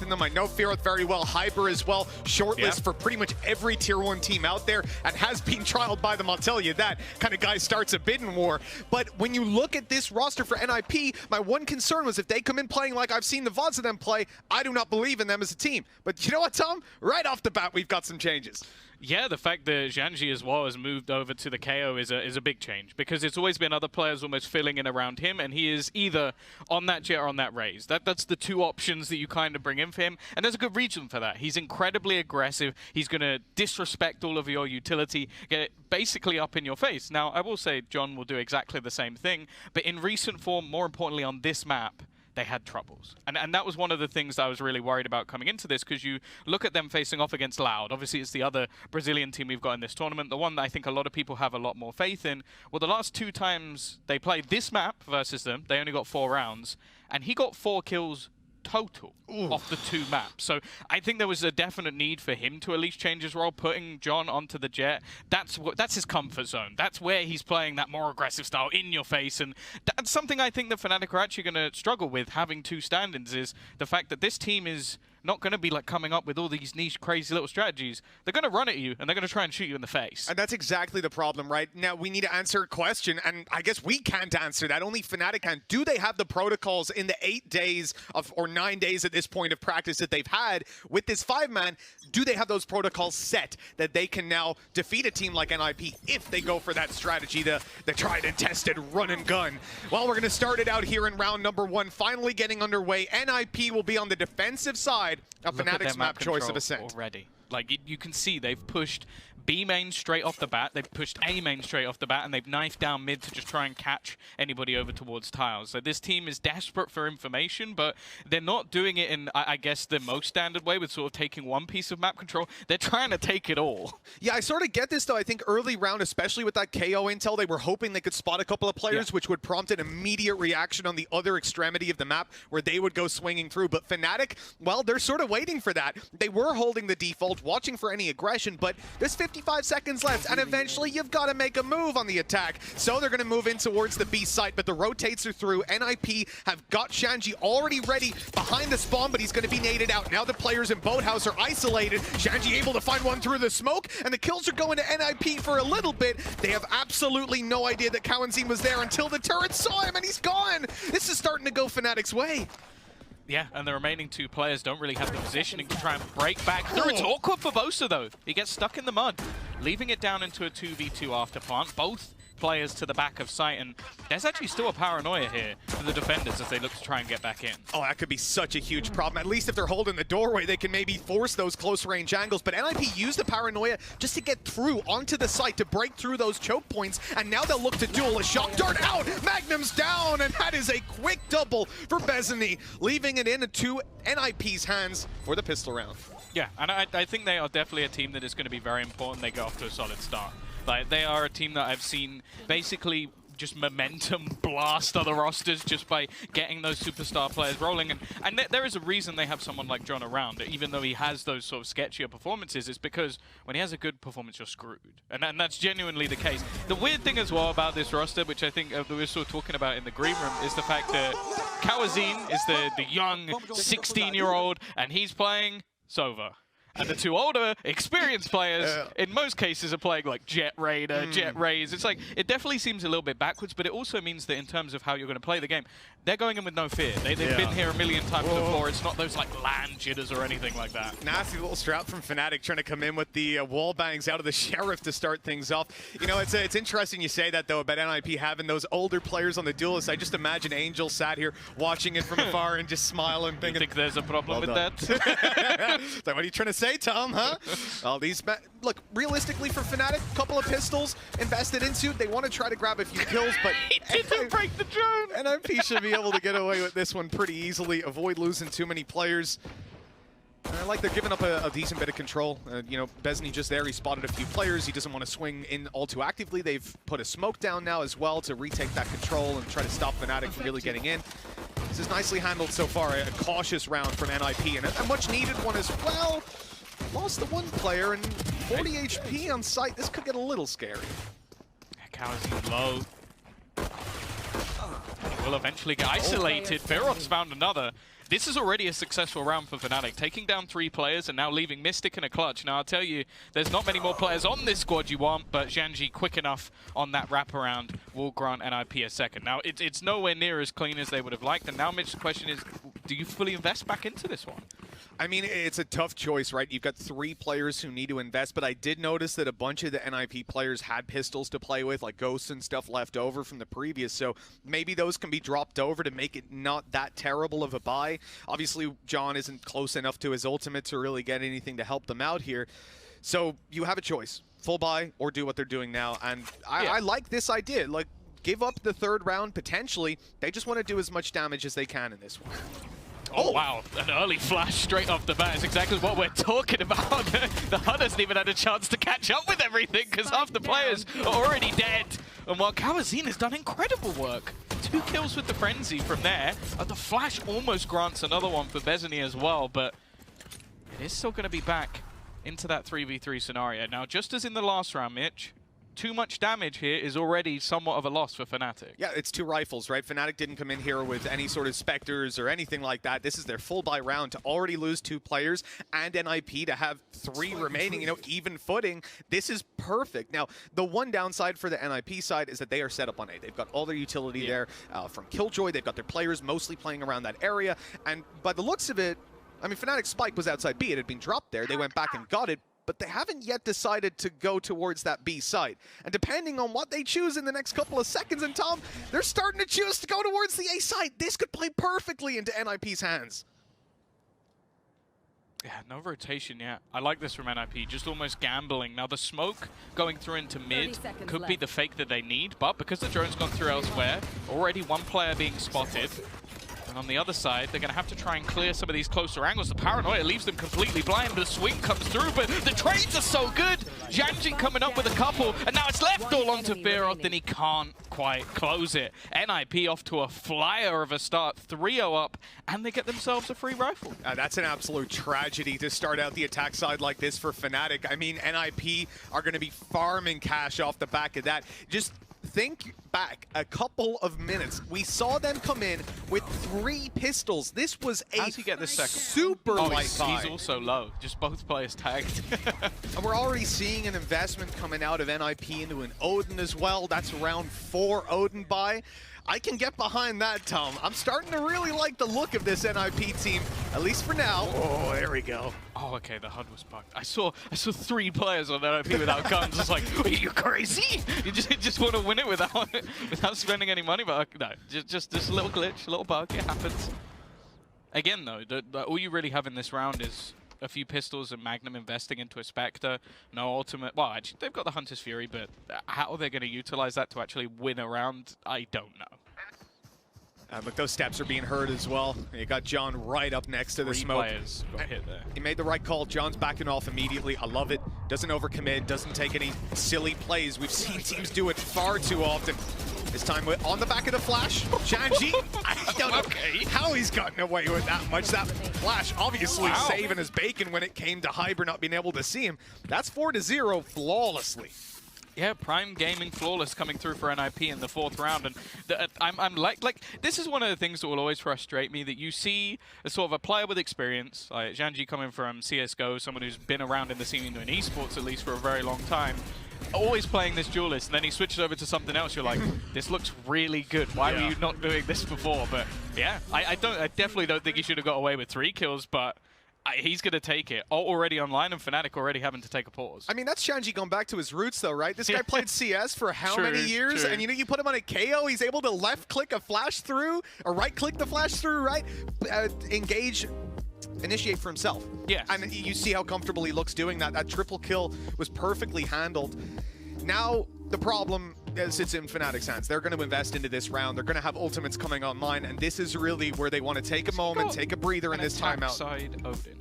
faith in them. I know Fearoth very well, Hyper as well, shortlist for pretty much every tier 1 team out there and has been trialed by them, I'll tell you that. Kind of guy starts a bidding war. But when you look at this roster for NIP, my one concern was if they come in playing like I've seen the VODs of them play, I do not believe in them as a team. But you know what, Tom? Right off the bat, we've got some changes. Yeah, the fact that Zhanji as well has moved over to the KO is a big change, because it's always been other players almost filling in around him, and he is either on that Jet or on that Raze. That's the two options that you kind of bring in for him, and there's a good reason for that. He's incredibly aggressive. He's going to disrespect all of your utility, get it basically up in your face. Now, I will say John will do exactly the same thing, but in recent form, more importantly on this map, they had troubles. And that was one of the things that I was really worried about coming into this, because you look at them facing off against Loud. Obviously, it's the other Brazilian team we've got in this tournament, the one that I think a lot of people have a lot more faith in. Well, the last 2 times they played this map versus them, they only got 4 rounds, and he got 4 kills total off the 2 maps. So I think there was a definite need for him to at least change his role, putting John onto the Jet. That's his comfort zone. That's where he's playing that more aggressive style in your face, and that's something I think the Fnatic are actually going to struggle with, having 2 stand-ins, is the fact that this team is not going to be like coming up with all these niche, crazy little strategies. They're going to run at you, and they're going to try and shoot you in the face. And that's exactly the problem, right? Now, we need to answer a question, and I guess we can't answer that. Only Fnatic can. Do they have the protocols in the 8 days of, or 9 days at this point of practice that they've had with this 5-man? Do they have those protocols set that they can now defeat a team like NIP if they go for that strategy, the tried and tested run and gun? Well, we're going to start it out here in round number 1, finally getting underway. NIP will be on the defensive side of Fnatic's map choice of Ascent. Already. Like, you can see they've pushed B main straight off the bat, they've pushed A main straight off the bat, and they've knifed down mid to just try and catch anybody over towards tiles. So this team is desperate for information, but they're not doing it in, I guess, the most standard way, with sort of taking one piece of map control. They're trying to take it all. Yeah, I sort of get this, though. I think early round, especially with that KO intel, they were hoping they could spot a couple of players, which would prompt an immediate reaction on the other extremity of the map, where they would go swinging through. But Fnatic, well, they're sort of waiting for that. They were holding the default, watching for any aggression, but there's 55 seconds left, and eventually you've got to make a move on the attack. So they're going to move in towards the B site, but the rotates are through. NIP have got Zhanji already ready behind the spawn, but he's going to be naded out. Now the players in Boathouse are isolated. Zhanji able to find one through the smoke, and the kills are going to NIP for a little bit. They have absolutely no idea that Kawanzin was there until the turret saw him, and he's gone. This is starting to go Fnatic's way. Yeah, and the remaining 2 players don't really have the positioning to try and break back through. It's awkward for Bosa, though. He gets stuck in the mud, leaving it down into a 2v2 after plant. Both players to the back of site, and there's actually still a paranoia here for the defenders as they look to try and get back in. Oh, that could be such a huge problem. At least if they're holding the doorway, they can maybe force those close range angles, but NIP used the paranoia just to get through onto the site to break through those choke points, and now they'll look to duel. A shock dart out, Magnum's down, and that is a quick double for Bezany, leaving it into NIP's hands for the pistol round. Yeah, and I think they are definitely a team that is going to be very important. They go off to a solid start. Like, they are a team that I've seen basically just momentum blast other rosters just by getting those superstar players rolling. And there is a reason they have someone like John around, even though he has those sort of sketchier performances. It's because when he has a good performance, you're screwed. And that's genuinely the case. The weird thing as well about this roster, which I think we were sort of talking about in the green room, is the fact that Kawanzin is the young 16-year-old, and he's playing Sova. And the 2 older, experienced players, in most cases, are playing like Jet Raider, Jet Raze. It's like, it definitely seems a little bit backwards, but it also means that in terms of how you're going to play the game, they're going in with no fear. They've been here a million times before. It's not those like land jitters or anything like that. Nasty little strap from Fnatic trying to come in with the wall bangs out of the Sheriff to start things off. You know, it's interesting you say that, though, about NIP having those older players on the duelist. I just imagine Angel sat here watching it from afar and just smiling, thinking, you think there's a problem with that? So what are you trying to say, Tom, huh? Well, look, realistically for Fnatic, a couple of pistols invested into. They want to try to grab a few kills, but he didn't break the drone. NIP should be able to get away with this one pretty easily, avoid losing too many players. I like they're giving up a decent bit of control. You know, Bezany just there, he spotted a few players. He doesn't want to swing in all too actively. They've put a smoke down now as well to retake that control and try to stop Fnatic from really getting in. This is nicely handled so far, a cautious round from NIP, and a much needed one as well. Lost the 1 player and 40 HP on site. This could get a little scary. Kawanzin's low. He will eventually get isolated. Fearoth's found another. this is already a successful round for Fnatic, taking down 3 players and now leaving Mystic in a clutch. Now, I'll tell you, there's not many more players on this squad you want, but Zhangji, quick enough on that wraparound, will grant NIP a second. Now, it's nowhere near as clean as they would have liked, and now Mitch's question is, do you fully invest back into this one? I mean, it's a tough choice, right? You've got 3 players who need to invest, but I did notice that a bunch of the NIP players had pistols to play with, like ghosts and stuff left over from the previous, so maybe those can be dropped over to make it not that terrible of a buy. Obviously, John isn't close enough to his ultimate to really get anything to help them out here, so you have a choice. Full buy or do what they're doing now, and I like this idea. Like, give up the 3rd round, potentially. They just want to do as much damage as they can in this one. Oh, wow. An early flash straight off the bat is exactly what we're talking about. The HUD hasn't even had a chance to catch up with everything because half the players are already dead. And while Kawazin has done incredible work. 2 kills with the Frenzy from there. The flash almost grants another one for Bezany as well, but it is still going to be back into that 3v3 scenario. Now, just as in the last round, Mitch, too much damage here is already somewhat of a loss for Fnatic. Yeah, it's 2 rifles, right? Fnatic didn't come in here with any sort of Spectres or anything like that. This is their full buy round to already lose 2 players and NIP to have 3 remaining, you know, even footing. This is perfect. Now, the one downside for the NIP side is that they are set up on A. They've got all their utility there from Killjoy. They've got their players mostly playing around that area. And by the looks of it, I mean, Fnatic's spike was outside B. It had been dropped there. They went back and got it, but they haven't yet decided to go towards that B site. And depending on what they choose in the next couple of seconds, and Tom, they're starting to choose to go towards the A site. This could play perfectly into NIP's hands. Yeah, no rotation yet. I like this from NIP, just almost gambling. Now the smoke going through into mid could be the fake that they need, but because the drone's gone through elsewhere, already 1 player being spotted. And on the other side, they're going to have to try and clear some of these closer angles. The paranoia leaves them completely blind. The swing comes through, but the trades are so good. Zhangji coming up with a couple, and now it's left all onto Fearoth, and he can't quite close it. NIP off to a flyer of a start, 3-0 up, and they get themselves a free rifle. That's an absolute tragedy to start out the attack side like this for Fnatic. I mean, NIP are going to be farming cash off the back of that. Just think back a couple of minutes. We saw them come in with 3 pistols. This was a How's he get this second? Super light buy. He's also low. Just both players tagged. And we're already seeing an investment coming out of NIP into an Odin as well. That's round 4 Odin buy. I can get behind that, Tom. I'm starting to really like the look of this NIP team, at least for now. Oh, there we go. Oh, okay, the HUD was bugged. I saw 3 players on NIP without guns. It's like, are you crazy? You just want to win it without spending any money. But no, just a little glitch, a little bug. It happens. Again, though, all you really have in this round is a few pistols and Magnum investing into a Spectre. No ultimate. Well, actually, they've got the Hunter's Fury, but how are they going to utilize that to actually win a round? I don't know. But those steps are being heard as well. You got John right up next to the smoke. Players got hit there. He made the right call. John's backing off immediately. I love it. Doesn't overcommit, doesn't take any silly plays. We've seen teams do it far too often. This time on the back of the flash, Zhangji, I don't know how he's gotten away with that much. That flash obviously saving his bacon when it came to Hyber not being able to see him. That's 4-0 flawlessly. Yeah, Prime Gaming flawless coming through for NIP in the 4th round, and I'm like this is one of the things that will always frustrate me, that you see a sort of a player with experience, like Zhangji coming from CS:GO, someone who's been around in the scene in esports at least for a very long time, always playing this duelist, and then he switches over to something else. You're like, this looks really good. Why were you not doing this before? But yeah, I definitely don't think he should have got away with 3 kills, but he's going to take it. Already online, and Fnatic already having to take a pause. I mean, that's Zhangji going back to his roots, though, right? This guy played CS for how many years? True. And, you know, you put him on a KO, he's able to left-click a flash through, or right-click the flash through, right? Engage, initiate for himself. Yes. And you see how comfortable he looks doing that. That triple kill was perfectly handled. Now, the problem sits in Fnatic's hands. They're going to invest into this round. They're going to have ultimates coming online, and this is really where they want to take a moment, take a breather in this timeout. Side Odin.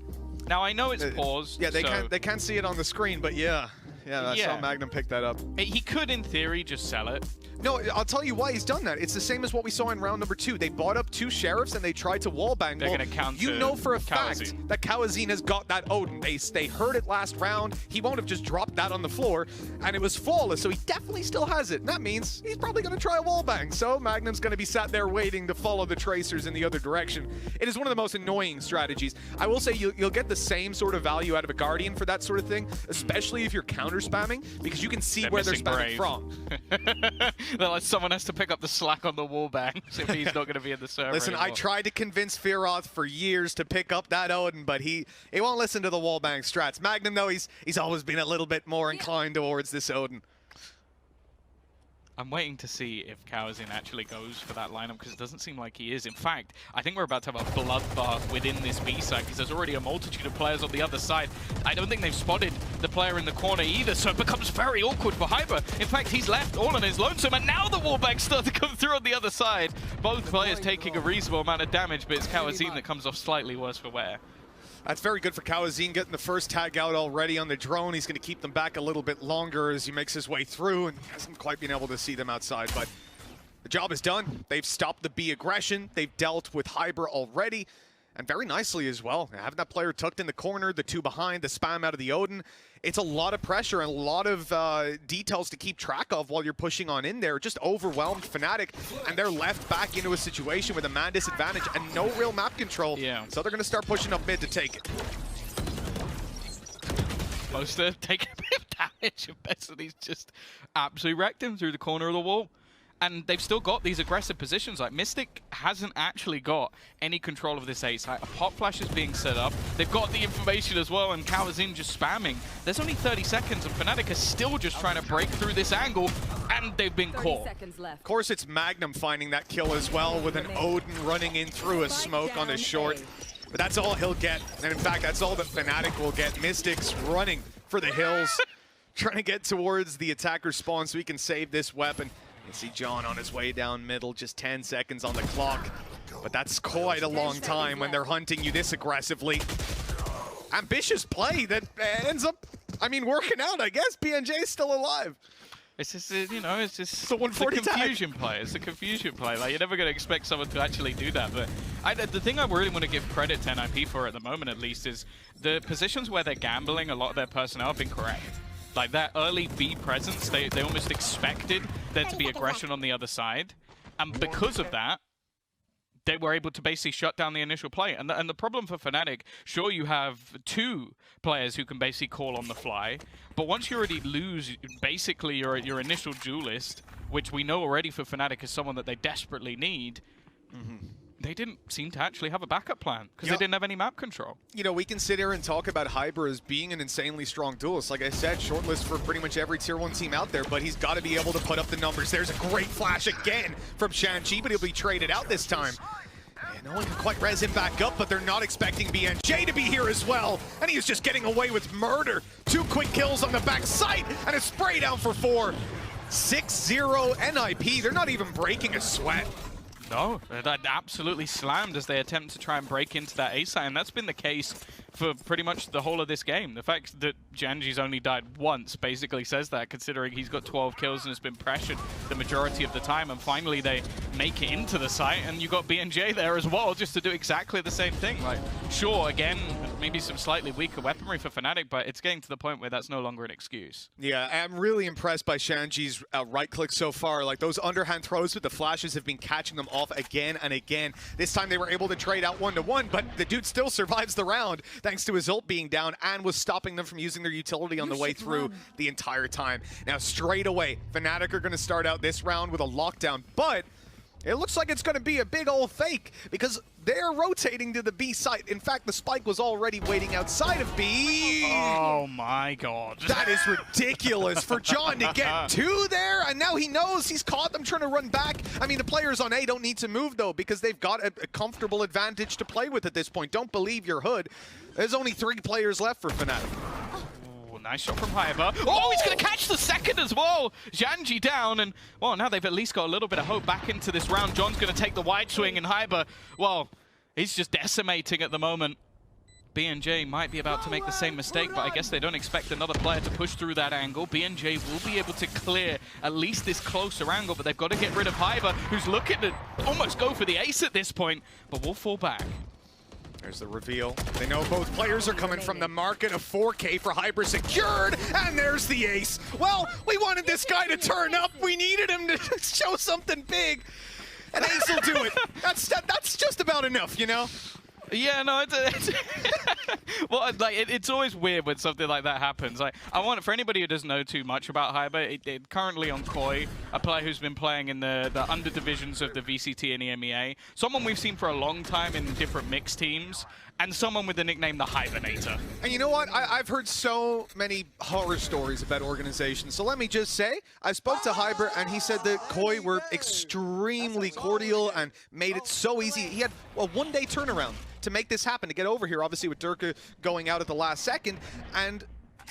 Now I know it's paused. Yeah, they can't see it on the screen, but yeah, I saw Magnum pick that up. He could, in theory, just sell it. No, I'll tell you why he's done that. It's the same as what we saw in round number 2. They bought up 2 sheriffs and they tried to wallbang. They're going to counter. You know for a fact that Kawazine has got that Odin. They heard it last round. He won't have just dropped that on the floor, and it was flawless, so he definitely still has it. And that means he's probably going to try a wallbang. So Magnum's going to be sat there waiting to follow the tracers in the other direction. It is one of the most annoying strategies. I will say you'll get the same sort of value out of a Guardian for that sort of thing, especially if you're counter spamming, because you can see where they're spamming from. Like someone has to pick up the slack on the wallbang if he's not going to be in the server Listen, anymore. I tried to convince Firoth for years to pick up that Odin, but he won't listen to the wallbang strats. Magnum, though, he's always been a little bit more inclined towards this Odin. I'm waiting to see if Kawazin actually goes for that lineup, because it doesn't seem like he is. In fact, I think we're about to have a bloodbath within this B side, because there's already a multitude of players on the other side. I don't think they've spotted the player in the corner either, so it becomes very awkward for Hyper. In fact, he's left all on his lonesome, and now the wallbangs start to come through on the other side. Both players taking a reasonable amount of damage, but it's Kawazin that comes off slightly worse for wear. That's very good for Kawazine, getting the first tag out already on the drone. He's going to keep them back a little bit longer as he makes his way through and hasn't quite been able to see them outside, but the job is done. They've stopped the B aggression. They've dealt with Hyber already, and very nicely as well. Having that player tucked in the corner, the 2 behind, the spam out of the Odin. It's a lot of pressure and a lot of details to keep track of while you're pushing on in there. Just overwhelmed Fnatic, and they're left back into a situation with a man disadvantage and no real map control. Yeah. So they're going to start pushing up mid to take it. Poster taking a bit of damage, and Bessity's just absolutely wrecked him through the corner of the wall. And they've still got these aggressive positions. Like, Mystic hasn't actually got any control of this A site. A pop flash is being set up. They've got the information as well, and Kawazin just spamming. There's only 30 seconds, and Fnatic is still just trying to break through this angle, and they've been caught. Of course, it's Magnum finding that kill as well, with an Odin running in through a smoke on his short. But that's all he'll get. And in fact, that's all that Fnatic will get. Mystic's running for the hills, trying to get towards the attacker spawn so he can save this weapon. You see John on his way down middle, just 10 seconds on the clock. But that's quite a long time when they're hunting you this aggressively. Ambitious play that ends up, I mean, working out, I guess. BNJ is still alive. It's just, you know, it's just the confusion play. It's a confusion play. Like, you're never going to expect someone to actually do that. But the thing I really want to give credit to NIP for at the moment, at least, is the positions where they're gambling, a lot of their personnel have been correct. Like, that early B presence, they almost expected there to be aggression on the other side. And because of that, they were able to basically shut down the initial play. And the problem for Fnatic, sure, you have 2 players who can basically call on the fly, but once you already lose basically your initial duelist, which we know already for Fnatic is someone that they desperately need, they didn't seem to actually have a backup plan because they didn't have any map control. You know, we can sit here and talk about Hyber as being an insanely strong duelist. Like I said, shortlist for pretty much every tier 1 team out there, but he's got to be able to put up the numbers. There's a great flash again from Shan-Chi, but he'll be traded out this time. And no one can quite res him back up, but they're not expecting BNJ to be here as well. And he is just getting away with murder. 2 quick kills on the back site and a spray down for 4. 6-0 NIP. They're not even breaking a sweat. No, that absolutely slammed as they attempt to try and break into that A site, and that's been the case for pretty much the whole of this game. The fact that Janji's only died once basically says that, considering he's got 12 kills and has been pressured the majority of the time, and finally they make it into the site, and you got BNJ there as well, just to do exactly the same thing. Like, sure, again, maybe some slightly weaker weaponry for Fnatic, but it's getting to the point where that's no longer an excuse. Yeah, I'm really impressed by Shan-Chi's right click so far. Like, those underhand throws with the flashes have been catching them off again and again. This time they were able to trade out 1-to-1, but the dude still survives the round thanks to his ult being down and was stopping them from using their utility on the way through the entire time. Now, straight away, Fnatic are going to start out this round with a lockdown, but it looks like it's going to be a big old fake because they're rotating to the B site. In fact, the spike was already waiting outside of B. Oh my god. That is ridiculous for John to get 2 there, and now he knows he's caught them trying to run back. I mean, the players on A don't need to move, though, because they've got a comfortable advantage to play with at this point. Don't believe your hood. There's only 3 players left for Fnatic. Nice shot from Hyber. Oh, he's going to catch the second as well. Janji down, and, well, now they've at least got a little bit of hope back into this round. John's going to take the wide swing, and Hyber, well, he's just decimating at the moment. B&J might be about to make the same mistake, but I guess they don't expect another player to push through that angle. B&J will be able to clear at least this closer angle, but they've got to get rid of Hyber, who's looking to almost go for the ace at this point, but will fall back. There's the reveal. They know both players are coming from the market of 4K for Hyper secured, and there's the ace. Well, we wanted this guy to turn up. We needed him to show something big. And ace will do it. That's just about enough, you know? Yeah, no, it's well, like it's always weird when something like that happens. Like, I want for anybody who doesn't know too much about Hyber, currently on Koi, a player who's been playing in the under divisions of the VCT and EMEA, someone we've seen for a long time in different mixed teams, and someone with the nickname the Hibernator. And you know what? I've heard so many horror stories about organizations. So let me just say, I spoke to Hyber, and he said that Koi were extremely cordial and made it so easy. He had a one-day turnaround to make this happen, to get over here, obviously with Durka going out at the last second, and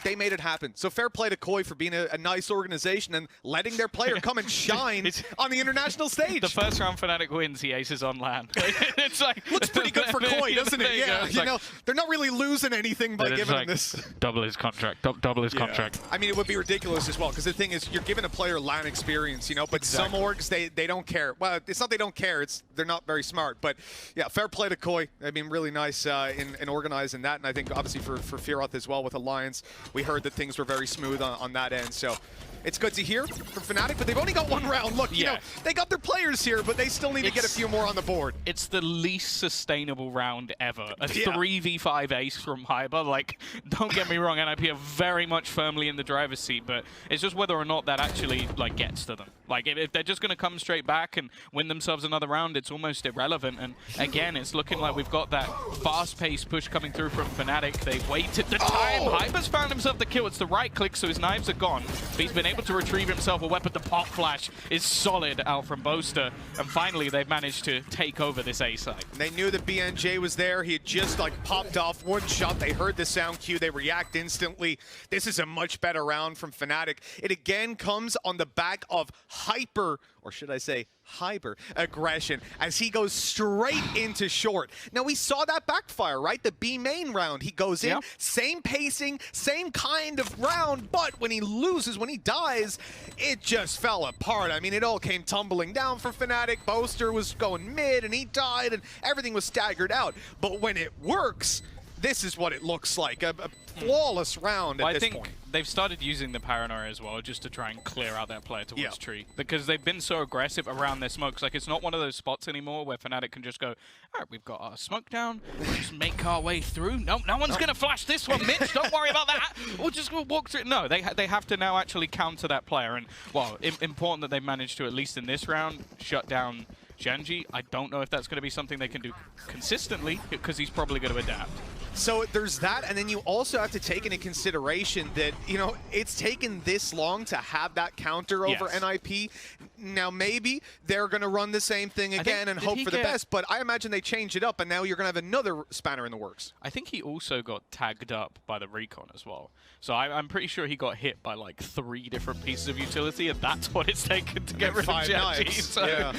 they made it happen. So fair play to Koi for being a nice organization and letting their player come and shine on the international stage. The first round Fnatic wins, he aces on land. It's like looks pretty good for Koi, doesn't it? Yeah, you know, they're not really losing anything by giving him this. Double his contract. Double his contract. I mean, it would be ridiculous as well, because the thing is, you're giving a player LAN experience, you know, but some orgs, they don't care. Well, it's not they don't care, it's they're not very smart. But yeah, fair play to Koi. I mean, really nice in organizing that, and I think obviously for Firoth as well with Alliance, we heard that things were very smooth on that end. So it's good to hear from Fnatic, but they've only got one round. Look, you know, they got their players here, but they still need to get a few more on the board. It's the least sustainable round ever. A 3v5 ace from Hyber. Like, don't get me wrong, NIP are very much firmly in the driver's seat, but it's just whether or not that actually like gets to them. Like, if they're just going to come straight back and win themselves another round, it's almost irrelevant. And again, it's looking like we've got that fast-paced push coming through from Fnatic. They waited the time. Hyber's found himself the kill. It's the right click, so his knives are gone. But he's been able to retrieve himself a weapon. The pop flash is solid out from Boaster. And finally, they've managed to take over this A side. They knew that BNJ was there. He had just like popped off one shot. They heard the sound cue. They react instantly. This is a much better round from Fnatic. It again comes on the back of hyper, or should I say hyper aggression, as he goes straight into short. Now we saw that backfire, right? The B main round, he goes in, same pacing, same kind of round, but when he loses, when he dies, it just fell apart. I mean, it all came tumbling down for Fnatic. Boaster was going mid and he died and everything was staggered out. But when it works, this is what it looks like, a flawless round at this point. They've started using the paranoia as well, just to try and clear out that player towards tree, because they've been so aggressive around their smokes. Like, it's not one of those spots anymore where Fnatic can just go, all right, we've got our smoke down, we'll just make our way through. No one's going to flash this one, Mitch, don't worry about that. We'll just walk through. No, they have to now actually counter that player. And, well, important that they managed to, at least in this round, shut down Janji. I don't know if that's going to be something they can do consistently, because he's probably going to adapt. So there's that, and then you also have to take into consideration that, you know, it's taken this long to have that counter over NIP. Now maybe they're going to run the same thing again and hope for the best, but I imagine they change it up, and now you're going to have another spanner in the works. I think he also got tagged up by the recon as well. So I'm pretty sure he got hit by like 3 different pieces of utility, and that's what it's taken to get rid of Janji. So,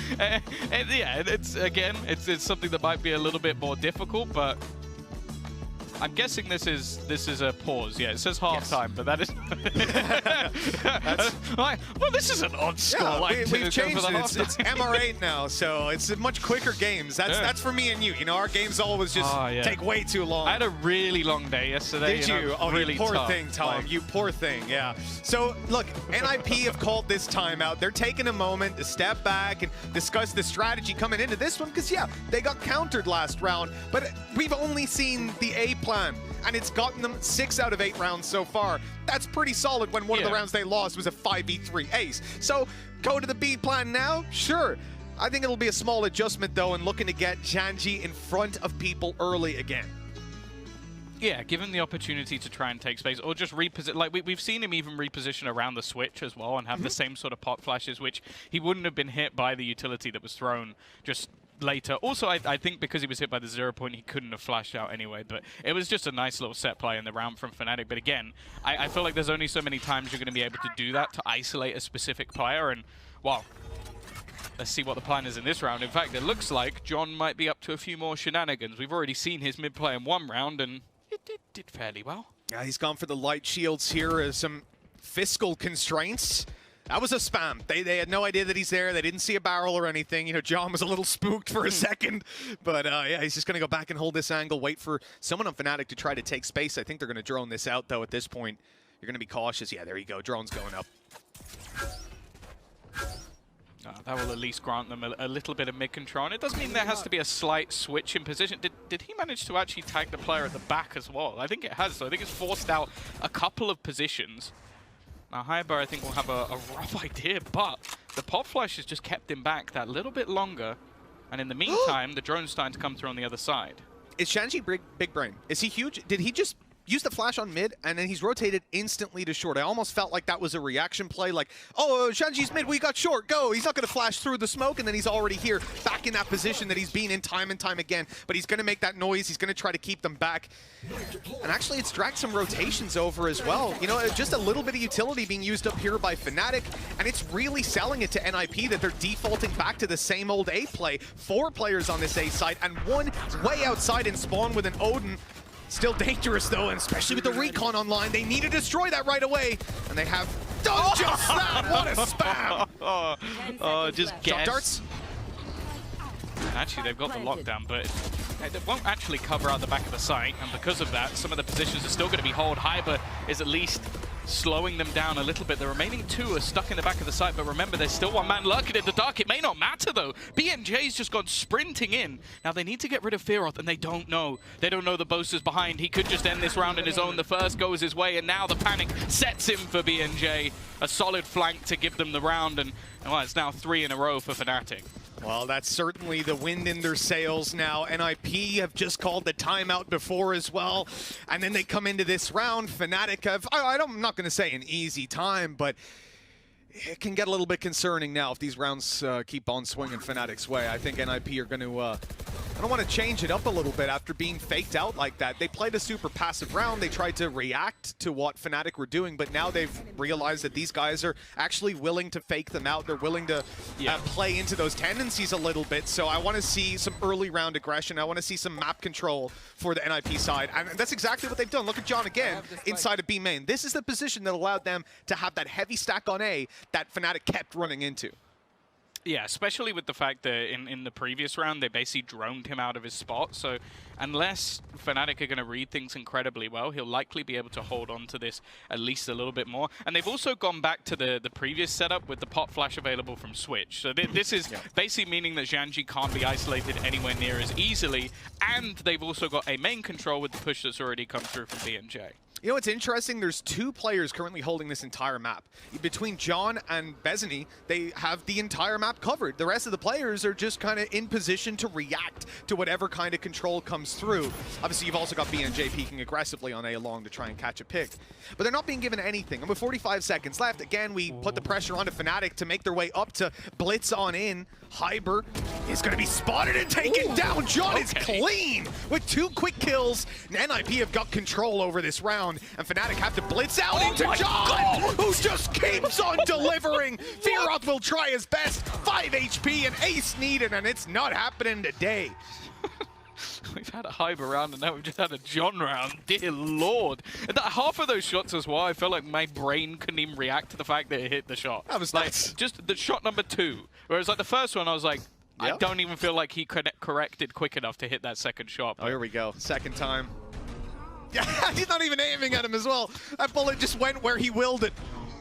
it's again, it's something that might be a little bit more difficult, but I'm guessing this is a pause. Yeah, it says halftime, but that is. Like, well, this is an odd score. Yeah, like, we've changed it. It's MR8 now, so it's much quicker games. That's for me and you. You know, our games always just take way too long. I had a really long day yesterday. Did you? Oh, really you poor tough. thing, Tom. Like, you poor thing. Yeah. So look, NIP have called this timeout. They're taking a moment to step back and discuss the strategy coming into this one, because they got countered last round, but we've only seen the A plan, and it's gotten them 6 out of 8 rounds so far. That's pretty solid when one of the rounds they lost was a 5v3 ace. So go to the B plan now? Sure. I think it'll be a small adjustment though, and looking to get Janji in front of people early again. Yeah, give him the opportunity to try and take space, or just reposition. Like, we've seen him even reposition around the switch as well and have the same sort of pop flashes, which he wouldn't have been hit by the utility that was thrown just later. Also, I think because he was hit by the 0 point, he couldn't have flashed out anyway, but it was just a nice little set play in the round from Fnatic. But again, I feel like there's only so many times you're going to be able to do that, to isolate a specific player, and, well, let's see what the plan is in this round. In fact, it looks like John might be up to a few more shenanigans. We've already seen his mid play in one round, and did fairly well. Yeah, he's gone for the light shields here as some fiscal constraints. That was a spam. They had no idea that he's there. They didn't see a barrel or anything. You know, John was a little spooked for a second. But yeah, he's just going to go back and hold this angle, wait for someone on Fnatic to try to take space. I think they're going to drone this out, though, at this point. You're going to be cautious. Yeah, there you go. Drone's going up. That will at least grant them a little bit of mid-control. And it does mean there has to be a slight switch in position. Did he manage to actually tag the player at the back as well? I think it has, so I think it's forced out a couple of positions. Now, Hyber, I think, will have a rough idea, but the pop flash has just kept him back that little bit longer. And in the meantime, the drone's starting to come through on the other side. Is Shanji big brain? Is he huge? Did he just use the flash on mid, and then he's rotated instantly to short? I almost felt like that was a reaction play, like, oh, Shanji's mid, we got short, go. He's not going to flash through the smoke, and then he's already here, back in that position that he's been in time and time again. But he's going to make that noise. He's going to try to keep them back. And actually, it's dragged some rotations over as well. You know, just a little bit of utility being used up here by Fnatic, and it's really selling it to NIP that they're defaulting back to the same old A play. 4 players on this A side, and 1 way outside in spawn with an Odin. Still dangerous, though, and especially with the recon online. They need to destroy that right away, and they have done just that. What a spam! Just guess. Darts. And actually, they've got the lockdown, but it won't actually cover out the back of the site, and because of that, some of the positions are still going to be hold. Hyber is at least slowing them down a little bit. The remaining 2 are stuck in the back of the site, but remember, there's still 1 man lurking in the dark. It may not matter, though. BNJ's just gone sprinting in. Now, they need to get rid of Fearoth, and they don't know. They don't know the boaster's behind. He could just end this round in his own. The first goes his way, and now the panic sets in for BNJ. A solid flank to give them the round, and well, it's now 3 in a row for Fnatic. Well, that's certainly the wind in their sails now. NIP have just called the timeout before as well. And then they come into this round. Fnatic have, I'm not going to say an easy time, but it can get a little bit concerning now if these rounds keep on swinging Fnatic's way. I think NIP are going to, I don't want to change it up a little bit after being faked out like that. They played a super passive round. They tried to react to what Fnatic were doing, but now they've realized that these guys are actually willing to fake them out. They're willing to play into those tendencies a little bit. So I want to see some early round aggression. I want to see some map control for the NIP side. And that's exactly what they've done. Look at John again inside of B main. This is the position that allowed them to have that heavy stack on A that Fnatic kept running into. Yeah, especially with the fact that in the previous round, they basically droned him out of his spot. So unless Fnatic are going to read things incredibly well, he'll likely be able to hold on to this at least a little bit more. And they've also gone back to the previous setup with the pop flash available from Switch. So this is basically meaning that Zhanji can't be isolated anywhere near as easily. And they've also got a main control with the push that's already come through from BNJ. You know what's interesting? There's 2 players currently holding this entire map. Between John and Bezany, they have the entire map covered. The rest of the players are just kind of in position to react to whatever kind of control comes through. Obviously, you've also got BNJ peeking aggressively on A long to try and catch a pick. But they're not being given anything. And with 45 seconds left, again, we put the pressure onto Fnatic to make their way up to blitz on in. Hyber is going to be spotted and taken down. John is clean with 2 quick kills. NIP have got control over this round, and Fnatic have to blitz out into John, who just keeps on delivering. Fearoth will try his best. 5 HP and ace needed, and it's not happening today. We've had a Hyber round, and now we've just had a John round. Dear Lord. And that half of those shots as well, I feel like my brain couldn't even react to the fact that it hit the shot. That was like nuts. Just the shot number 2. Whereas like the first one, I was like, I don't even feel like he corrected quick enough to hit that second shot. Oh, here we go. Second time. Yeah, he's not even aiming at him as well. That bullet just went where he willed it.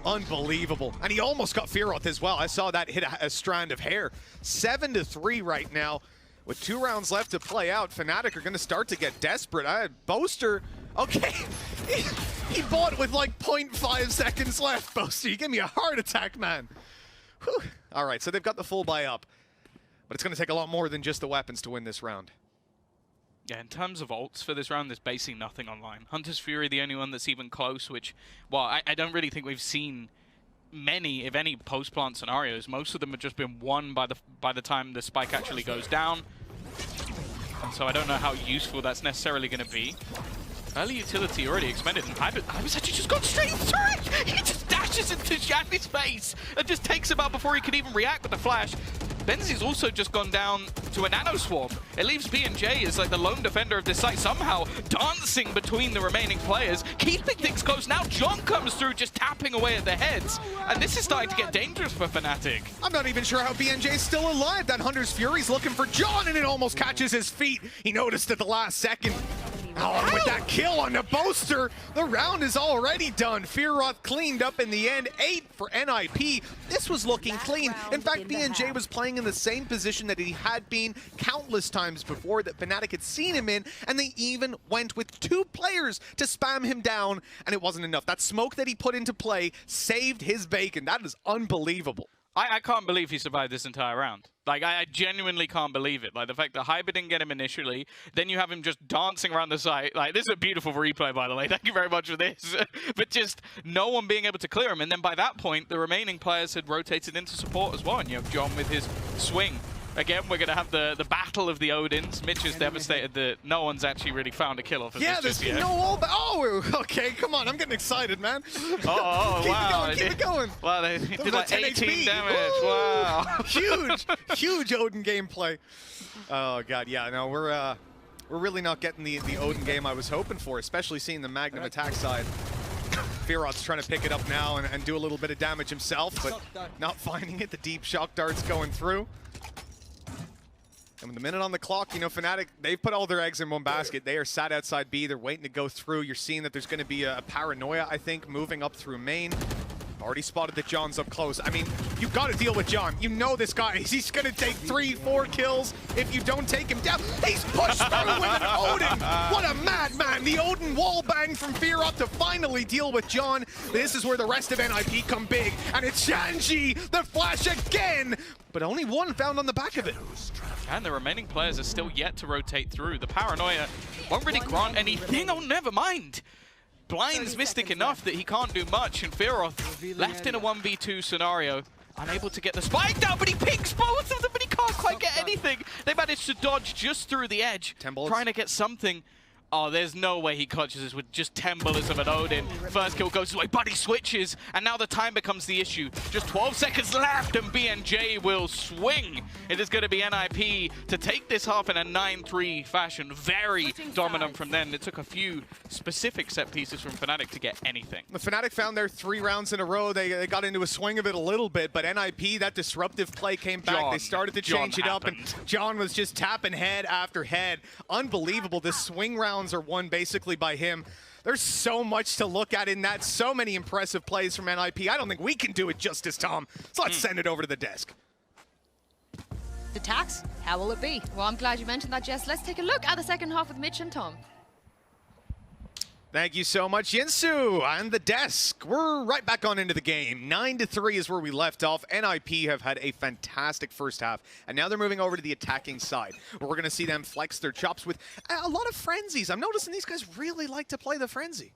Unbelievable. And he almost got Fearoth as well. I saw that hit a strand of hair. 7-3 right now. With 2 rounds left to play out, Fnatic are going to start to get desperate. Boaster, okay. He bought with like 0.5 seconds left, Boaster. You give me a heart attack, man. Whew. All right, so they've got the full buy up. But it's going to take a lot more than just the weapons to win this round. Yeah, in terms of ults for this round, there's basically nothing online. Hunter's Fury, the only one that's even close, which, well, I don't really think we've seen many, if any, post-plant scenarios. Most of them have just been won by the time the spike actually goes down. And so I don't know how useful that's necessarily going to be. Early utility already expended, and Hyber's actually just gone straight through it! He just dashes into Shandy's face and just takes him out before he can even react with the flash. Benzi's also just gone down to a nano swarm. It leaves BNJ as like the lone defender of this site, somehow dancing between the remaining players, keeping things close. Now John comes through, just tapping away at the heads. And this is starting to get dangerous for Fnatic. I'm not even sure how BNJ is still alive. That Hunter's Fury's looking for John, and it almost catches his feet. He noticed at the last second. Oh, and with that kill on the Boaster, the round is already done. Fearoth cleaned up in the end, 8 for NIP. This was looking clean. In fact, BNJ was playing in the same position that he had been countless times before that Fnatic had seen him in, and they even went with 2 players to spam him down, and it wasn't enough. That smoke that he put into play saved his bacon. That is unbelievable. I can't believe he survived this entire round. Like, I genuinely can't believe it. Like, the fact that Hyber didn't get him initially, then you have him just dancing around the site. Like, this is a beautiful replay, by the way. Thank you very much for this. But just no one being able to clear him. And then by that point, the remaining players had rotated into support as well. And you have John with his swing. Again, we're going to have the battle of the Odins. Mitch is devastated that no one's actually really found a kill off of this just yet. No wall, but okay, come on, I'm getting excited, man. Oh, wow. Keep it going. Wow, they did like 18 HP. damage. Ooh. Wow. Huge Odin gameplay. Oh, God, yeah, no, we're really not getting the Odin game I was hoping for, especially seeing the Magnum attack side. Fearoth's trying to pick it up now and do a little bit of damage himself, but not finding it. The deep shock darts going through. And with the minute on the clock, you know, Fnatic, they've put all their eggs in one basket. They are sat outside B. They're waiting to go through. You're seeing that there's going to be a paranoia, I think, moving up through main. Already spotted that John's up close. I mean, you've got to deal with John. You know this guy. He's going to take 3-4 kills if you don't take him down. He's pushed through with an Odin. What a madman. The Odin wall bang from Fearoth to finally deal with John. This is where the rest of NIP come big. And it's Shanji, the flash again. But only one found on the back of it. And the remaining players are still yet to rotate through. The paranoia won't really grant anything. Oh, never mind. Blinds Mystic enough that he can't do much, and Fearoth left in a 1v2 scenario, unable to get the spike down, but he picks both of them, but he can't quite get anything. They managed to dodge just through the edge, 10 bullets. Trying to get something. Oh, there's no way he clutches this with just 10 bullets of an Odin. First kill goes away, but he switches, and now the time becomes the issue. Just 12 seconds left, and BNJ will swing. It is going to be NIP to take this half in a 9-3 fashion. Very dominant from then. It took a few specific set pieces from Fnatic to get anything. The Fnatic found their 3 rounds in a row. They got into a swing of it a little bit, but NIP, that disruptive play came back. They started to change it up, and John was just tapping head after head. Unbelievable. The swing rounds are won basically by him. There's so much to look at in that. So many impressive plays from NIP. I don't think we can do it justice, Tom. So let's send it over to the desk. The tax, how will it be? Well, I'm glad you mentioned that, Jess. Let's take a look at the second half with Mitch and Tom. Thank you so much, Yinsu, and the desk. We're right back on into the game. 9-3 is where we left off. NIP have had a fantastic first half, and now they're moving over to the attacking side, where we're going to see them flex their chops with a lot of frenzies. I'm noticing these guys really like to play the frenzy.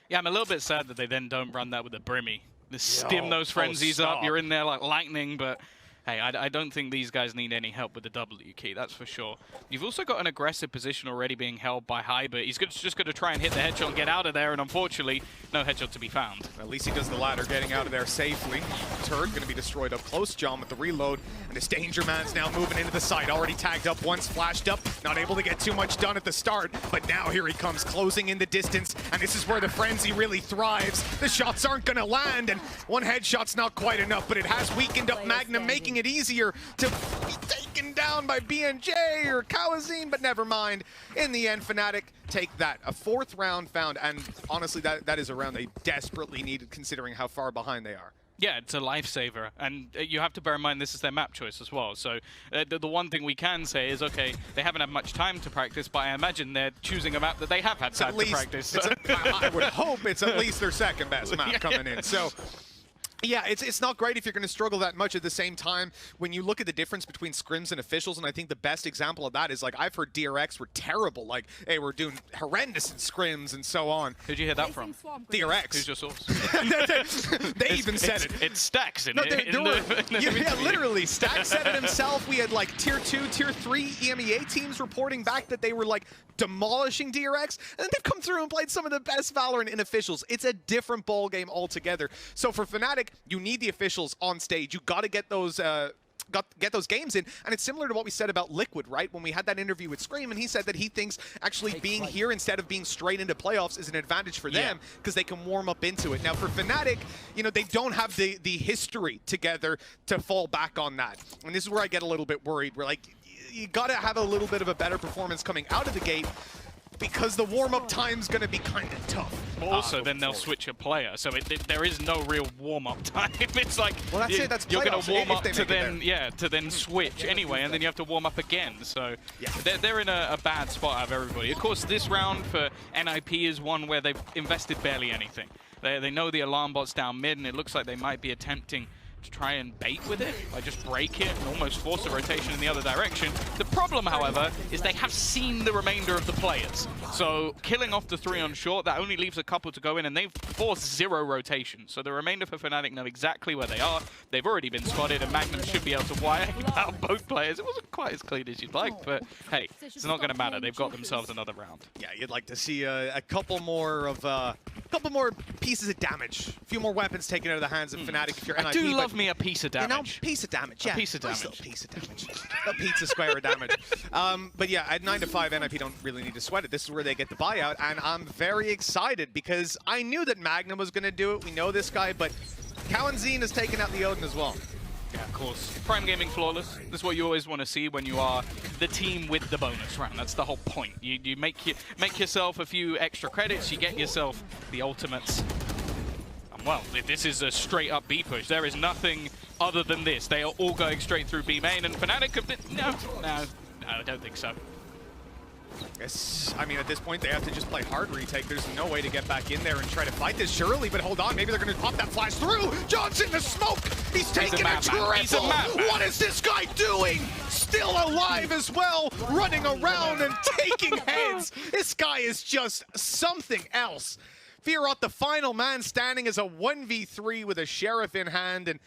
Yeah, I'm a little bit sad that they then don't run that with a Brimmy. They stim those frenzies up. You're in there like lightning, but hey, I don't think these guys need any help with the W key, that's for sure. You've also got an aggressive position already being held by Hyber. He's just going to try and hit the headshot and get out of there, and unfortunately, no headshot to be found. At least he does the latter, getting out of there safely. Turret going to be destroyed up close. John with the reload, and his Danger Man's now moving into the site. Already tagged up once, flashed up, not able to get too much done at the start, but now here he comes, closing in the distance, and this is where the frenzy really thrives. The shots aren't going to land, and one headshot's not quite enough, but it has weakened up Magnum, making it easier to be taken down by BNJ or Kawazine, but never mind. In the end, Fnatic take that. A 4th round found, and honestly, that is a round they desperately needed considering how far behind they are. Yeah, it's a lifesaver, and you have to bear in mind this is their map choice as well. So the one thing we can say is, okay, they haven't had much time to practice, but I imagine they're choosing a map that they have had time to practice. So. I would hope it's at least their second best map coming in. So. Yeah, it's not great if you're going to struggle that much. At the same time, when you look at the difference between scrims and officials, and I think the best example of that is, like, I've heard DRX were terrible. Like, hey, we're doing horrendous in scrims and so on. Who'd you hear that from? DRX. Who's your source? They even said it. It's Stacks in yeah, literally. Stacks said it himself. We had, like, Tier 2, Tier 3 EMEA teams reporting back that they were, like, demolishing DRX, and then they've come through and played some of the best Valorant in officials. It's a different ball game altogether. So for Fnatic, you need the officials on stage. You got to get those get those games in. And it's similar to what we said about Liquid, right? When we had that interview with Scream, and he said that he thinks actually being here instead of being straight into playoffs is an advantage for them because they can warm up into it. Now for Fnatic, you know, they don't have the history together to fall back on that. And this is where I get a little bit worried. We're like, you got to have a little bit of a better performance coming out of the gate, because the warm-up time's going to be kind of tough. But also, then they'll switch a player, so there is no real warm-up time. It's like, well, that's it. That's you're going to warm up to then switch anyway, and then you have to warm up again. So they're in a bad spot out of everybody. Of course, this round for NIP is one where they've invested barely anything. They know the alarm bot's down mid, and it looks like they might be attempting to try and bait with it, like just break it and almost force a rotation in the other direction. The problem, however, is they have seen the remainder of the players. So killing off the 3 on short, that only leaves a couple to go in, and they've forced 0 rotation. So the remainder for Fnatic know exactly where they are. They've already been spotted, and Magnum should be able to wire out both players. It wasn't quite as clean as you'd like, but hey, it's not going to matter. They've got themselves another round. Yeah, you'd like to see a couple more pieces of damage, a few more weapons taken out of the hands of Fnatic if you're NIP. I do love me a piece of damage. You know, piece of damage, yeah. A piece of damage. Nice piece of damage. A pizza square of damage. But yeah, at 9-5, NIP don't really need to sweat it. This is where they get the buyout, and I'm very excited because I knew that Magnum was going to do it. We know this guy, but Cowanzine has taken out the Odin as well. Yeah, of course. Prime Gaming flawless. That's what you always want to see when you are the team with the bonus round. That's the whole point. You make yourself a few extra credits, you get yourself the ultimates. Well, this is a straight-up B push. There is nothing other than this. They are all going straight through B main, and Fnatic have been... No, I don't think so. Yes, I mean, at this point, they have to just play hard retake. There's no way to get back in there and try to fight this, surely, but hold on, maybe they're going to pop that flash through. John's in the smoke. He's taking a triple. What is this guy doing? Still alive as well, running around and taking heads. This guy is just something else. Fiorot, the final man standing, as a 1v3 with a Sheriff in hand, and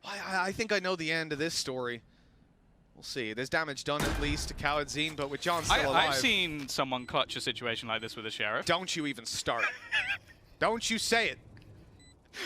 I think I know the end of this story. We'll see. There's damage done at least to Cowanzine, but with John still alive. I've seen someone clutch a situation like this with a Sheriff. Don't you even start. Don't you say it.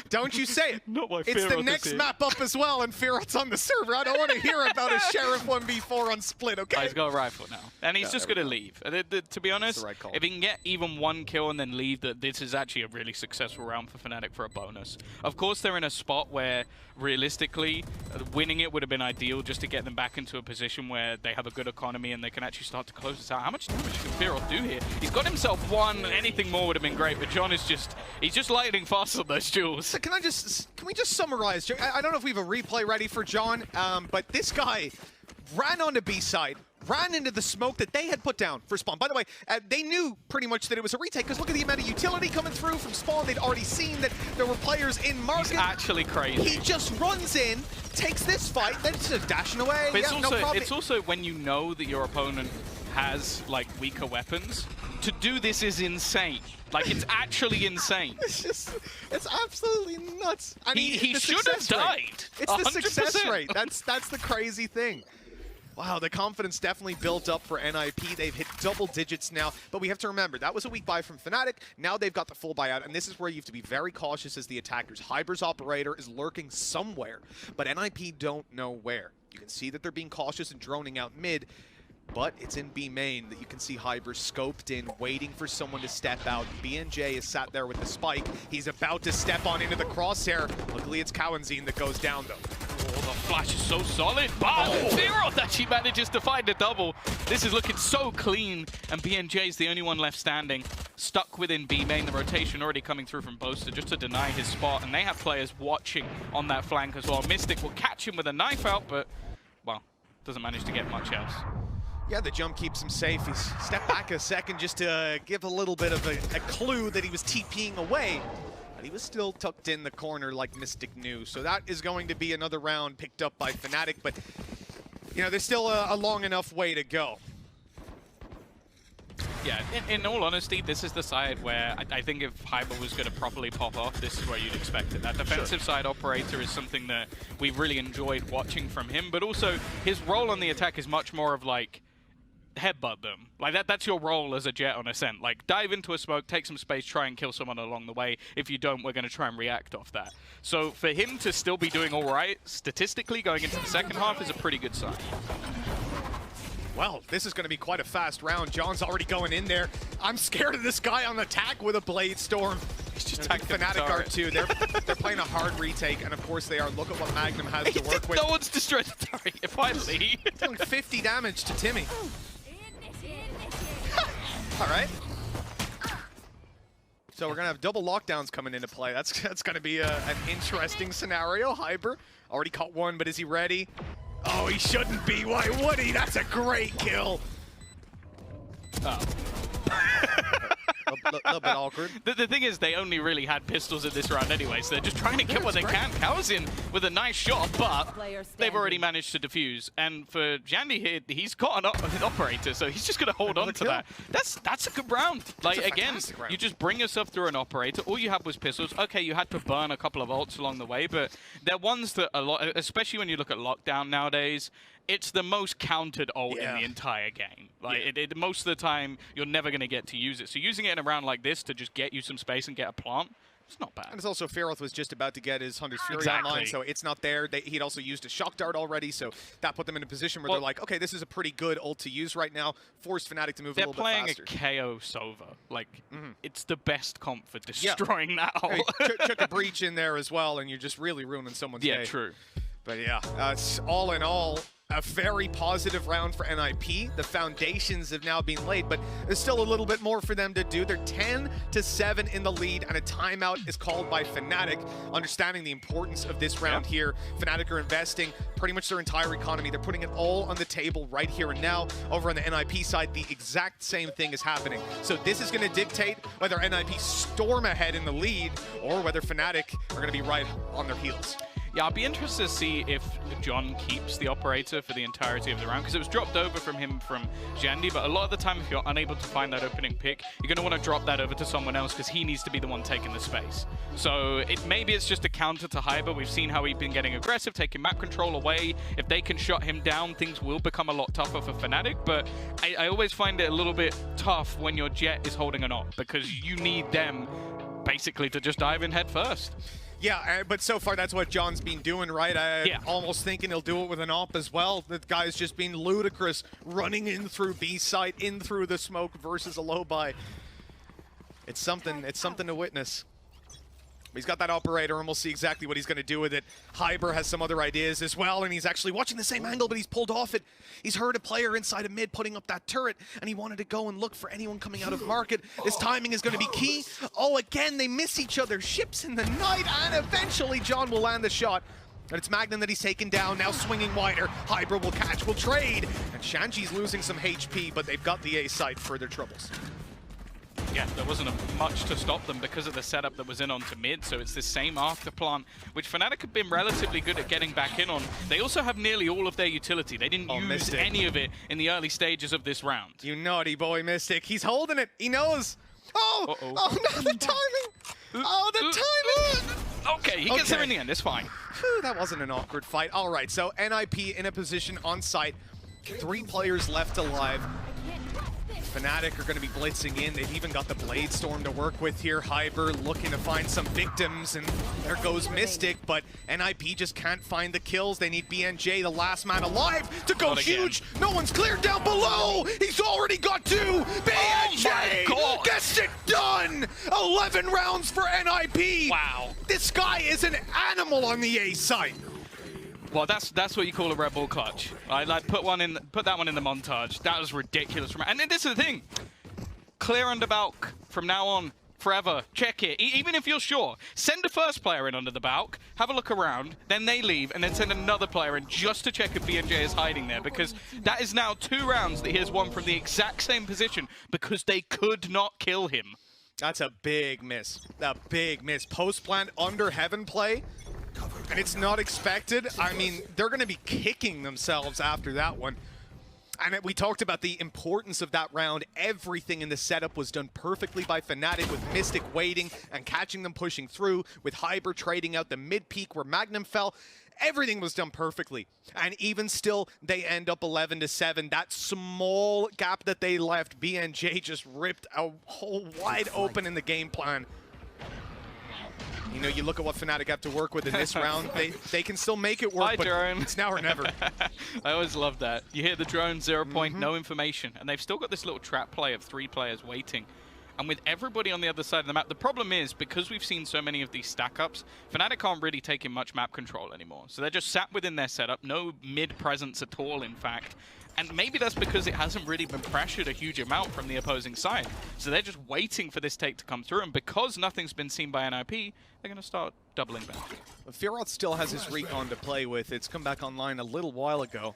Don't you say it. Not my It's the next map up as well, and Fiorot's on the server. I don't want to hear about a Sheriff 1v4 on Split, okay? Oh, he's got a rifle now. And he's just going to leave. To be honest, if he can get even 1 kill and then leave, this is actually a really successful round for Fnatic for a bonus. Of course, they're in a spot where, realistically, winning it would have been ideal just to get them back into a position where they have a good economy and they can actually start to close this out. How much damage can Fiorot do here? He's got himself 1. Anything more would have been great, but John is he's just lightning fast on those duels. So can we just summarize? I don't know if we have a replay ready for John, but this guy ran on the B side, ran into the smoke that they had put down for spawn. By the way, they knew pretty much that it was a retake, because look at the amount of utility coming through from spawn. They'd already seen that there were players in market. He's actually crazy. He just runs in, takes this fight, then just dashing away. But it's also when you know that your opponent has like weaker weapons, to do this is insane. Like, it's actually insane. It's absolutely nuts. I mean, he should have died. It's 100%. The success rate. That's the crazy thing. Wow, the confidence definitely built up for NIP. They've hit double digits now, but we have to remember, that was a weak buy from Fnatic. Now they've got the full buyout, and this is where you have to be very cautious as the attackers. Hyber's operator is lurking somewhere, but NIP don't know where. You can see that they're being cautious and droning out mid, but it's in B main that you can see Hyber scoped in, waiting for someone to step out. BNJ is sat there with the spike. He's about to step on into the crosshair. Luckily, it's Cowanzine that goes down, though. Oh, the flash is so solid. Wow, Fiorot actually manages to find a double. This is looking so clean, and BNJ is the only one left standing. Stuck within B main, the rotation already coming through from Boaster just to deny his spot, and they have players watching on that flank as well. Mystic will catch him with a knife out, but, well, doesn't manage to get much else. Yeah, the jump keeps him safe. He's stepped back a second just to give a little bit of a clue that he was TPing away. But he was still tucked in the corner like Mystic knew. So that is going to be another round picked up by Fnatic. But, you know, there's still a long enough way to go. Yeah, in all honesty, this is the side where I think if Hyber was going to properly pop off, this is where you'd expect it. That defensive side operator is something that we've really enjoyed watching from him, but also his role on the attack is much more of like headbutt them. Like that's your role as a Jet on Ascent. Like dive into a smoke, take some space, try and kill someone along the way. If you don't, we're going to try and react off that. So for him to still be doing all right, statistically going into the second half is a pretty good sign. Well, this is going to be quite a fast round. John's already going in there. I'm scared of this guy on attack with a Blade Storm. He's just Fnatic are too. They're playing a hard retake, and of course they are. Look at what Magnum has to work with. No one's destroyed the turret, finally. Doing 50 damage to Timmy. All right. So we're going to have double lockdowns coming into play. That's going to be an interesting scenario. Hyber already caught one, but is he ready? Oh, he shouldn't be. Why would he? That's a great kill. Oh. A little bit awkward. The thing is, they only really had pistols in this round anyway, so they're just trying to get what they can. Cows in with a nice shot, but they've already managed to defuse. And for Jandy here, he's got an operator, so he's just going to hold on to that. That's a good round. Like, again, round. You just bring yourself through an operator. All you have was pistols. Okay, you had to burn a couple of ults along the way, but they're ones that a lot, especially when you look at lockdown nowadays, it's the most countered ult in the entire game. Like, most of the time, you're never going to get to use it. So using it in a round like this to just get you some space and get a plant, it's not bad. And it's also, Feroth was just about to get his Hunter's Fury online, so it's not there. He'd also used a Shock Dart already, so that put them in a position where they're like, okay, this is a pretty good ult to use right now. Forced Fnatic to move a little bit faster. They're playing a KO Sova. Like, it's the best comp for destroying that ult. I mean, chuck a breach in there as well, and you're just really ruining someone's day. Yeah, true. But yeah, all in all, a very positive round for NIP. The foundations have now been laid, but there's still a little bit more for them to do. They're 10-7 in the lead, and a timeout is called by Fnatic. Understanding the importance of this round here, Fnatic are investing pretty much their entire economy. They're putting it all on the table right here and now. Over on the NIP side, the exact same thing is happening. So this is going to dictate whether NIP storm ahead in the lead or whether Fnatic are going to be right on their heels. Yeah, I'll be interested to see if John keeps the operator for the entirety of the round, because it was dropped over from him from Jandy, but a lot of the time if you're unable to find that opening pick, you're going to want to drop that over to someone else because he needs to be the one taking the space. So maybe it's just a counter to Hyber. We've seen how he's been getting aggressive, taking map control away. If they can shut him down, things will become a lot tougher for Fnatic, but I always find it a little bit tough when your Jet is holding an op, because you need them basically to just dive in head first. Yeah, but so far that's what John's been doing, right? I'm almost thinking he'll do it with an op as well. The guy's just been ludicrous, running in through B site, in through the smoke versus a low buy. It's something to witness. He's got that operator, and we'll see exactly what he's going to do with it. Hyber has some other ideas as well, and he's actually watching the same angle, but he's pulled off it. He's heard a player inside of mid putting up that turret, and he wanted to go and look for anyone coming out of market. His timing is going to be key. Oh, again, they miss each other. Ships in the night, and eventually John will land the shot. But it's Magnum that he's taken down, now swinging wider. Hyber will catch, will trade. And Shanji's losing some HP, but they've got the A site for their troubles. Yeah, there wasn't much to stop them because of the setup that was in onto mid, so it's this same after plant, which Fnatic have been relatively good at getting back in on. They also have nearly all of their utility. They didn't use Mystic. any of it in the early stages of this round. You naughty boy, Mystic. He's holding it. He knows. Oh, oh no, the timing. Oh, the timing. Okay, he gets there in the end. It's fine. Whew, that wasn't an awkward fight. All right, so NIP in a position on site. 3 players left alive. Fnatic are going to be blitzing in. They've even got the Blade Storm to work with here. Hyber looking to find some victims, and there goes Mystic, but NIP just can't find the kills. They need BNJ, the last man alive, to go huge. No one's cleared down below. He's already got 2. BNJ gets it done. 11 rounds for NIP. Wow. This guy is an animal on the A site. Well, that's what you call a Red Bull clutch. I'd put that one in the montage. That was ridiculous. And then this is the thing. Clear under Balk from now on, forever. Check it. Even if you're sure, send a first player in under the Balk, have a look around, then they leave, and then send another player in just to check if BNJ is hiding there, because that is now 2 rounds that he has won from the exact same position because they could not kill him. That's a big miss. A big miss. Post-plant under Heaven play. And it's not expected. I mean, they're going to be kicking themselves after that one. And we talked about the importance of that round. Everything in the setup was done perfectly by Fnatic, with Mystic waiting and catching them pushing through, with Hyber trading out the mid-peak where Magnum fell. Everything was done perfectly. And even still, they end up 11-7. That small gap that they left, BNJ just ripped a hole wide open in the game plan. You know, you look at what Fnatic have to work with in this round, they can still make it work, Hi, but drone. It's now or never. I always love that. You hear the drone, 0 point, no information. And they've still got this little trap play of 3 players waiting. And with everybody on the other side of the map, the problem is, because we've seen so many of these stack-ups, Fnatic aren't really taking much map control anymore. So they're just sat within their setup, no mid-presence at all, in fact. And maybe that's because it hasn't really been pressured a huge amount from the opposing side. So they're just waiting for this take to come through. And because nothing's been seen by NIP, they're going to start doubling back. Fnatic still has his recon to play with. It's come back online a little while ago.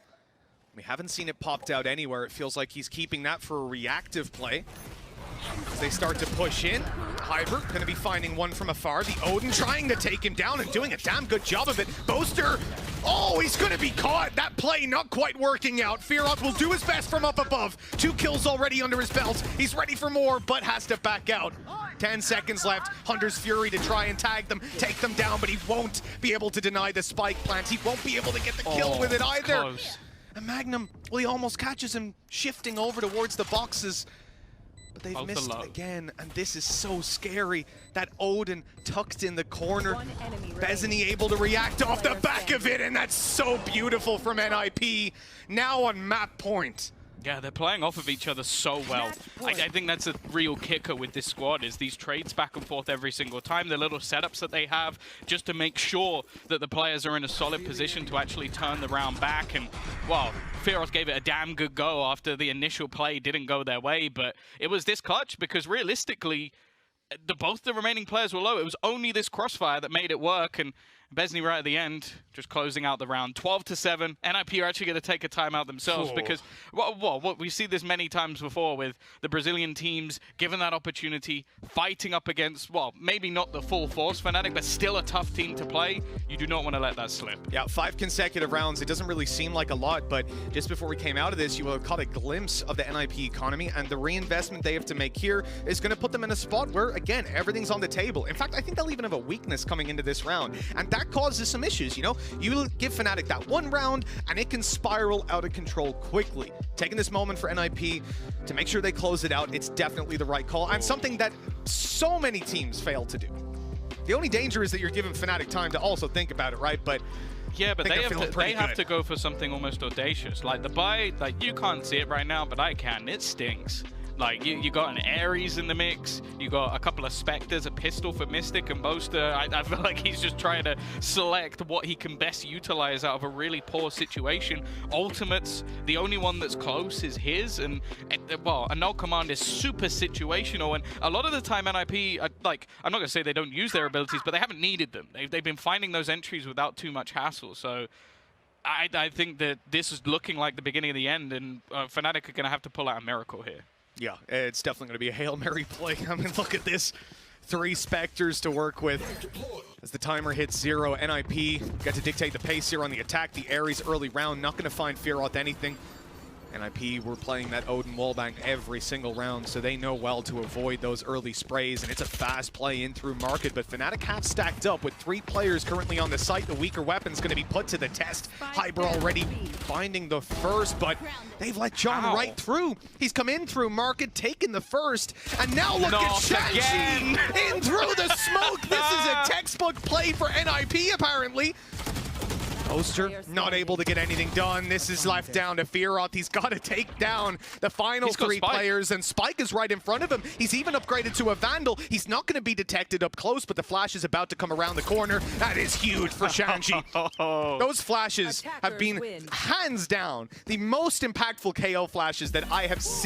We haven't seen it popped out anywhere. It feels like he's keeping that for a reactive play. As they start to push in, Hyber going to be finding one from afar. The Odin trying to take him down and doing a damn good job of it. Boaster, oh, he's going to be caught. That play not quite working out. Fearoth will do his best from up above. 2 kills already under his belt. He's ready for more, but has to back out. 10 seconds left. Hunter's Fury to try and tag them, take them down, but he won't be able to deny the spike plant. He won't be able to get the kill with it either. Close. And Magnum, well, he almost catches him shifting over towards the boxes. But they've missed it again, and this is so scary. That Odin tucked in the corner. Bezany able to react off the back of it, and that's so beautiful from NIP. Now on map point. Yeah, they're playing off of each other so well. I think that's a real kicker with this squad, is these trades back and forth every single time, the little setups that they have, just to make sure that the players are in a solid position to actually turn the round back. And, well, Fearoth gave it a damn good go after the initial play didn't go their way, but it was this clutch because realistically, both the remaining players were low. It was only this crossfire that made it work, and Bezany right at the end, just closing out the round. 12-7. NIP are actually going to take a timeout themselves because, well, we see this many times before with the Brazilian teams given that opportunity, fighting up against, well, maybe not the full force Fnatic, but still a tough team to play. You do not want to let that slip. Yeah, 5 consecutive rounds. It doesn't really seem like a lot, but just before we came out of this, you will have caught a glimpse of the NIP economy, and the reinvestment they have to make here is going to put them in a spot where, again, everything's on the table. In fact, I think they'll even have a weakness coming into this round, and that causes some issues, you know? You give Fnatic that 1 round, and it can spiral out of control quickly. Taking this moment for NIP to make sure they close it out, it's definitely the right call, and something that so many teams fail to do. The only danger is that you're giving Fnatic time to also think about it, right? But yeah, but they have to go for something almost audacious. Like the buy, like you can't see it right now, but I can. It stinks. Like, you got an Ares in the mix, you got a couple of Spectres, a pistol for Mystic, and Boaster. I feel like he's just trying to select what he can best utilize out of a really poor situation. Ultimates, the only one that's close is his, and well, a null command is super situational, and a lot of the time NIP, like, I'm not going to say they don't use their abilities, but they haven't needed them. They've been finding those entries without too much hassle, so I think that this is looking like the beginning of the end, and Fnatic are going to have to pull out a miracle here. Yeah, it's definitely going to be a Hail Mary play. I mean, look at this. 3 Spectres to work with. As the timer hits 0, NIP get to dictate the pace here on the attack. The Ares early round, not going to find Fearoth anything. NIP were playing that Odin wallbang every single round, so they know well to avoid those early sprays, and it's a fast play in through market, but Fnatic have stacked up with 3 players currently on the site. The weaker weapon's going to be put to the test. Hyber already finding the first, but they've let John right through. He's come in through market, taken the first, and now look at Shanxi in through the smoke. This is a textbook play for NIP, apparently. Boaster not able to get anything done. This is left down to Fearoth. He's got to take down the final 3 players, and Spike is right in front of him. He's even upgraded to a Vandal. He's not going to be detected up close, but the flash is about to come around the corner. That is huge for Shanxi. Those flashes have been, hands down, the most impactful KO flashes that I have seen.